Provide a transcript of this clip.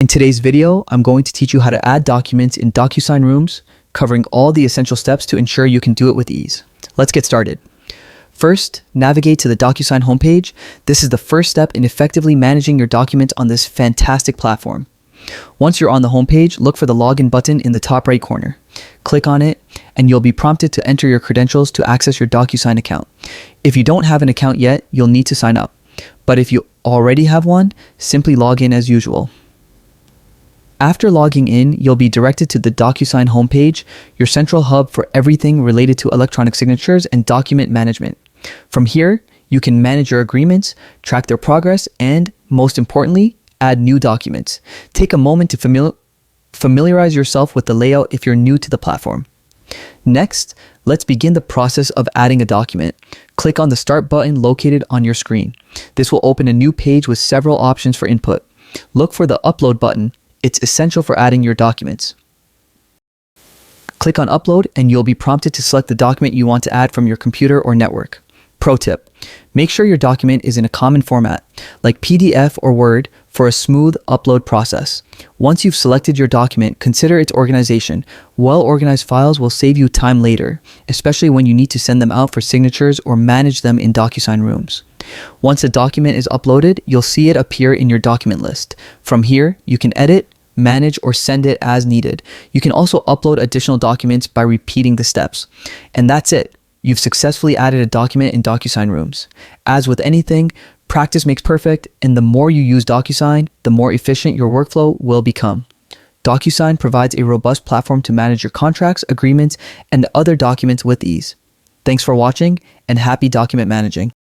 In today's video, I'm going to teach you how to add documents in DocuSign Rooms, covering all the essential steps to ensure you can do it with ease. Let's get started. First, navigate to the DocuSign homepage. This is the first step in effectively managing your documents on this fantastic platform. Once you're on the homepage, look for the login button in the top right corner. Click on it, and you'll be prompted to enter your credentials to access your DocuSign account. If you don't have an account yet, you'll need to sign up. But if you already have one, simply log in as usual. After logging in, you'll be directed to the DocuSign homepage, your central hub for everything related to electronic signatures and document management. From here, you can manage your agreements, track their progress, and, most importantly, add new documents. Take a moment to familiarize yourself with the layout if you're new to the platform. Next, let's begin the process of adding a document. Click on the Start button located on your screen. This will open a new page with several options for input. Look for the Upload button. It's essential for adding your documents. Click on Upload and you'll be prompted to select the document you want to add from your computer or network. Pro tip: make sure your document is in a common format, like PDF or Word, for a smooth upload process. Once you've selected your document, consider its organization. Well-organized files will save you time later, especially when you need to send them out for signatures or manage them in DocuSign Rooms. Once a document is uploaded, you'll see it appear in your document list. From here, you can edit, manage, or send it as needed. You can also upload additional documents by repeating the steps. And that's it. You've successfully added a document in DocuSign Rooms. As with anything, practice makes perfect, and the more you use DocuSign, the more efficient your workflow will become. DocuSign provides a robust platform to manage your contracts, agreements, and other documents with ease. Thanks for watching, and happy document managing.